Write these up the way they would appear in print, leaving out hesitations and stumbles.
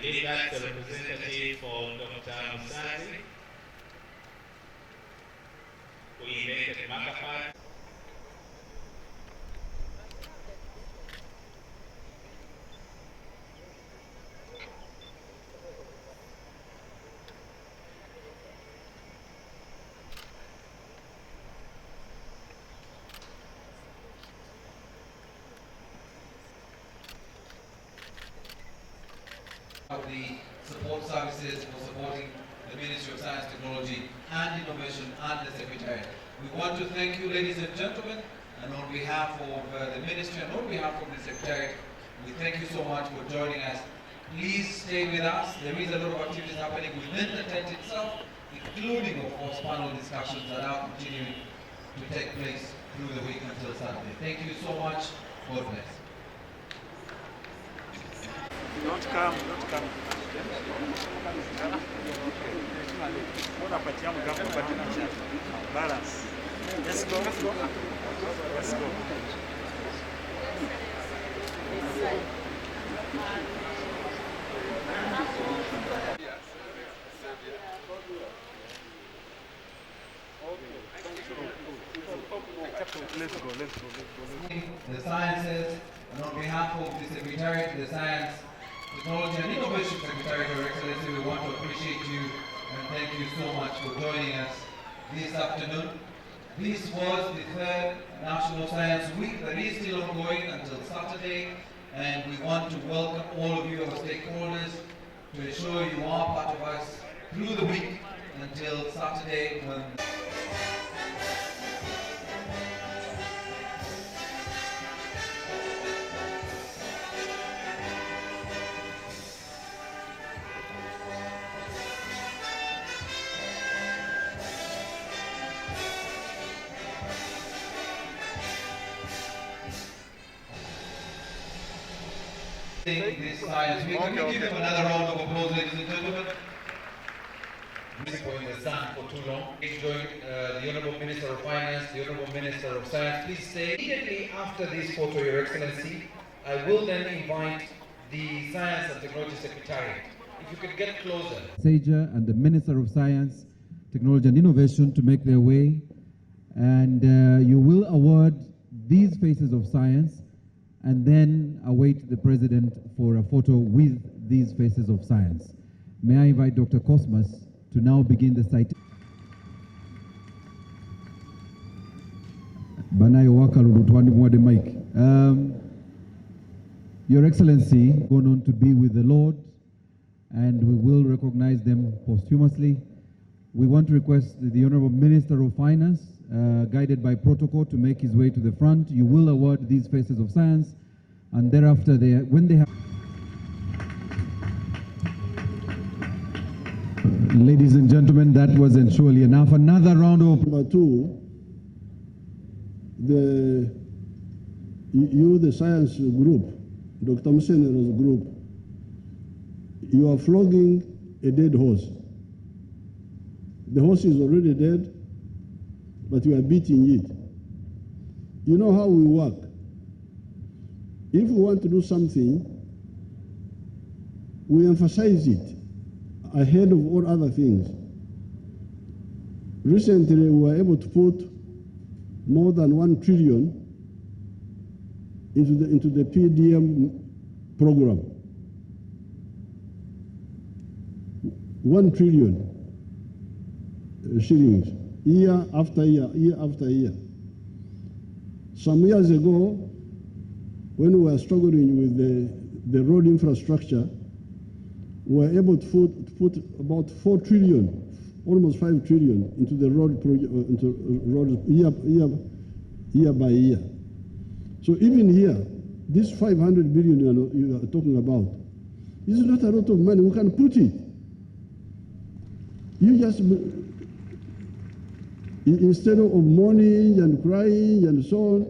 believe that's a representative for Dr. Museveni, who invented Makapad. Of the support services for supporting the Ministry of Science, Technology and Innovation and the Secretariat. We want to thank you, ladies and gentlemen, and on behalf of the Ministry and on behalf of the Secretariat, we thank you so much for joining us. Please stay with us. There is a lot of activities happening within the tent itself, including, of course, panel discussions that are continuing to take place through the week until Saturday. Thank you so much. God bless. Don't come. Balance. Let's go. Let's go. The sciences, and on behalf of the Secretariat, the Science, Technology and Innovation Secretariat, Your Excellency, we want to appreciate you and thank you so much for joining us this afternoon. This was the third National Science Week that is still ongoing until Saturday, and we want to welcome all of you, our stakeholders, to ensure you are part of us through the week until Saturday when this science week. Can we give them another round of applause, ladies and gentlemen? For in the sun for too long. Please join the Honourable Minister of Finance, the Honourable Minister of Science. Please stay. Immediately after this photo, Your Excellency, I will then invite the Science and Technology Secretariat. If you could get closer. Sager and the Minister of Science, Technology and Innovation to make their way, and you will award these faces of science and then await the President for a photo with these faces of science. May I invite Dr. Cosmas to now begin the site. Your Excellency, going on to be with the Lord, and we will recognize them posthumously. We want to request the Honorable Minister of Finance, guided by protocol, to make his way to the front. You will award these faces of science, and thereafter, when they have... Ladies and gentlemen, that wasn't surely enough. Another round of... Number two, the science group, Dr. Musevene's group, you are flogging a dead horse. The horse is already dead, but you are beating it. You know how we work. If we want to do something, we emphasize it ahead of all other things. Recently, we were able to put more than 1 trillion into the PDM program. 1 trillion shillings, year after year, year after year. Some years ago, when we were struggling with the road infrastructure, we were able to put about 4 trillion, almost 5 trillion into the road project, into roads year by year. So even here, this 500 billion you are talking about, this is not a lot of money. We can put it. You just, instead of mourning and crying and so on,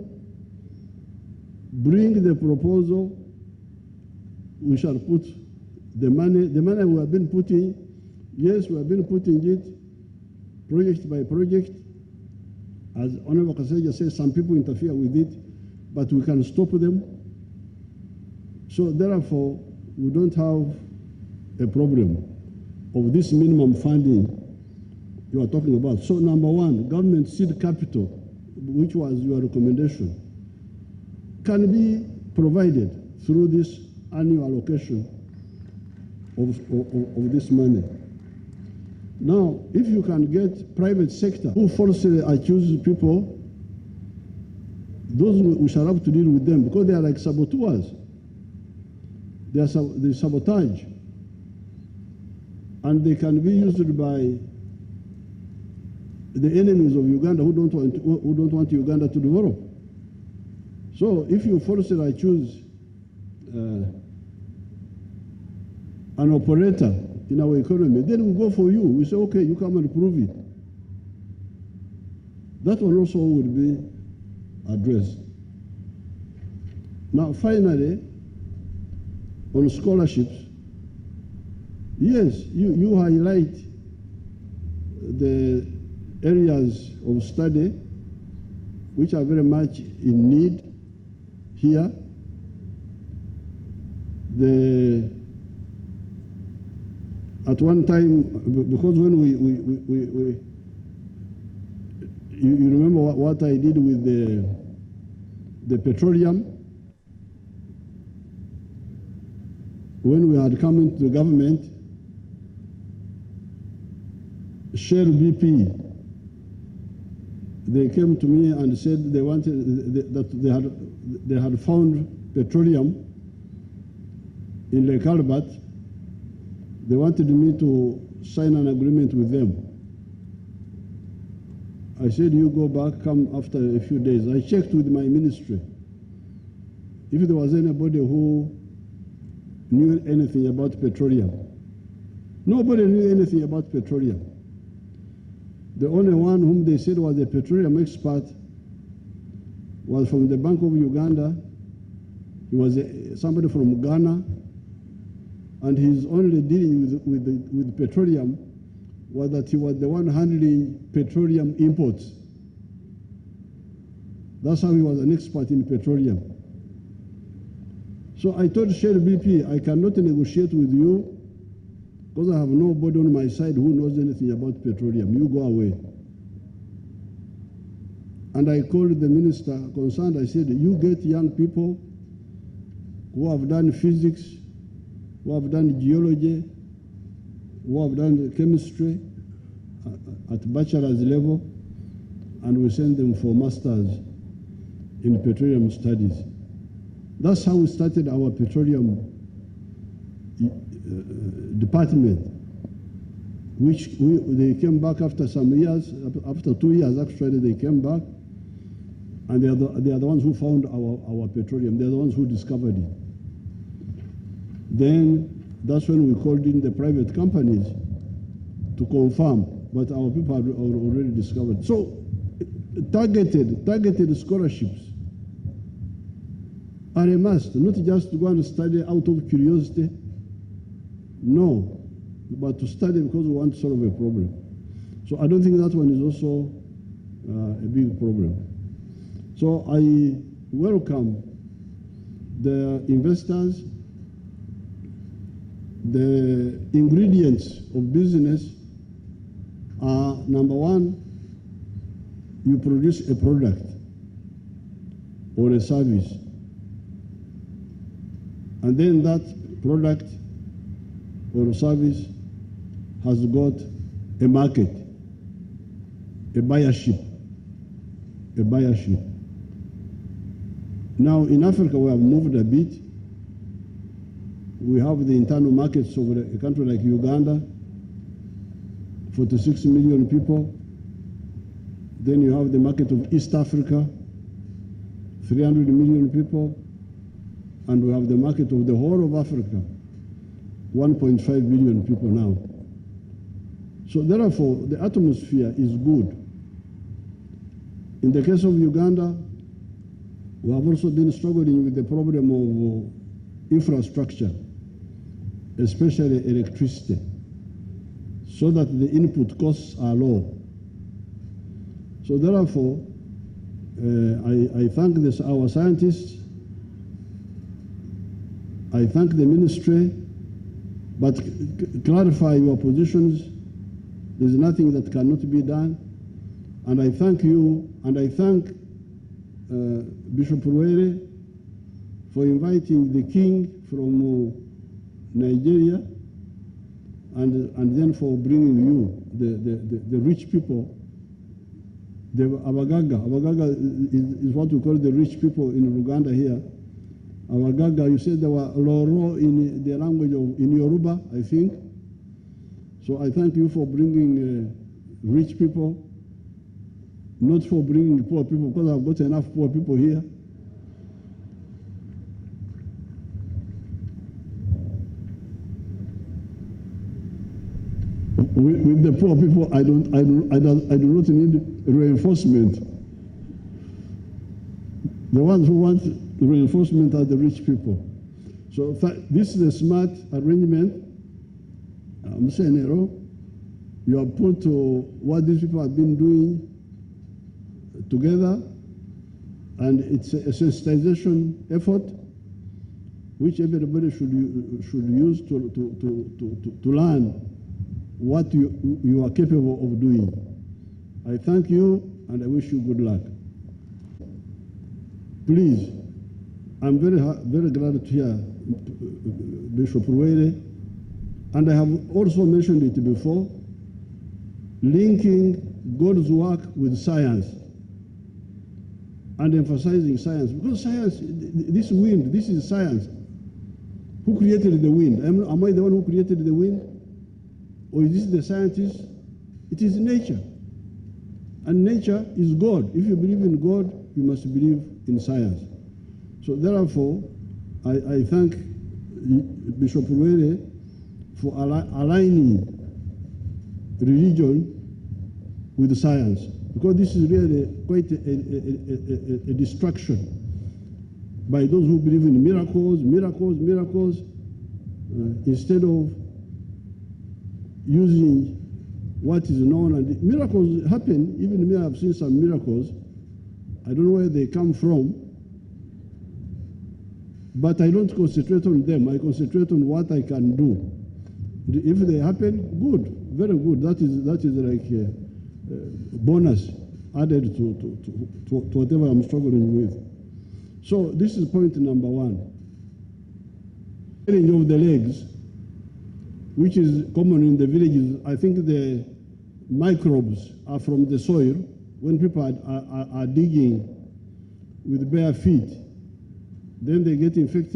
bring the proposal. We shall put the money we have been putting. Yes, we have been putting it project by project. As Honorable Kaseja says, some people interfere with it, but we can stop them. So therefore, we don't have a problem of this minimum funding you are talking about. So number one, government seed capital, which was your recommendation, can be provided through this annual allocation of this money. Now, if you can get private sector who falsely accuse people, those we shall have to deal with them because they are like saboteurs. They sabotage, and they can be used by the enemies of Uganda who don't want Uganda to develop. So if you falsely accuse an operator in our economy, then we go for you. We say, okay, you come and prove it. That one also would be addressed. Now, finally, on scholarships, yes, you highlight the areas of study which are very much in need here. At one time, because when you remember what I did with the petroleum, when we had come into the government, Shell BP, they came to me and said they wanted that they had found petroleum in Lake Albert. They wanted me to sign an agreement with them. I said, you go back, come after a few days. I checked with my ministry if there was anybody who knew anything about petroleum. Nobody knew anything about petroleum. The only one whom they said was a petroleum expert was from the Bank of Uganda. He was somebody from Ghana, and his only dealing with petroleum was that he was the one handling petroleum imports. That's how he was an expert in petroleum. So I told Shell BP, I cannot negotiate with you because I have nobody on my side who knows anything about petroleum. You go away. And I called the minister concerned. I said, you get young people who have done physics, who have done geology, who have done chemistry at bachelor's level, and we send them for masters in petroleum studies. That's how we started our petroleum department, which they came back after some years, after 2 years actually they came back, and they are the ones who found our petroleum. They are the ones who discovered it. Then that's when we called in the private companies to confirm, but our people had already discovered. So targeted scholarships are a must, not just to go and study out of curiosity, no, but to study because we want to solve a problem. So I don't think that one is also a big problem. So I welcome the investors. The ingredients of business are, number one, you produce a product or a service, and then that product or service has got a market, a buyership. Now in Africa we have moved a bit. We have the internal markets of a country like Uganda, 46 million people. Then you have the market of East Africa, 300 million people. And we have the market of the whole of Africa, 1.5 billion people now. So therefore, the atmosphere is good. In the case of Uganda, we have also been struggling with the problem of infrastructure, especially electricity, so that the input costs are low. So therefore, I thank our scientists, I thank the ministry, but clarify your positions. There's nothing that cannot be done. And I thank you, and I thank Bishop Ruere for inviting the king from Nigeria, and then for bringing you, the rich people. The Abagaga is what we call the rich people in Uganda here. Abagaga, you said there were Loro in the language of, in Yoruba, I think. So I thank you for bringing rich people, not for bringing poor people, because I've got enough poor people here. With the poor people, I do not need reinforcement. The ones who want reinforcement are the rich people. So this is a smart arrangement. Musenero, you have put what these people have been doing together, and it's a sensitization effort which everybody should use to learn what you are capable of doing. I thank you and I wish you good luck. Please, I'm very glad to hear Bishop Ruere, and I have also mentioned it before, linking God's work with science and emphasizing science, because science, this wind, this is science. Who created the wind? Am I the one who created the wind? Or is this the scientist? It is nature. And nature is God. If you believe in God, you must believe in science. So therefore, I thank Bishop Ruere for aligning religion with science, because this is really quite a distraction by those who believe in miracles, instead of using what is known. And miracles happen. Even me, I've seen some miracles. I don't know where they come from, but I don't concentrate on them. I concentrate on what I can do. If they happen, good, very good. That is like a bonus added to whatever I'm struggling with. So this is point number one. Clearing of the legs, which is common in the villages. I think the microbes are from the soil. When people are digging with bare feet, then they get infected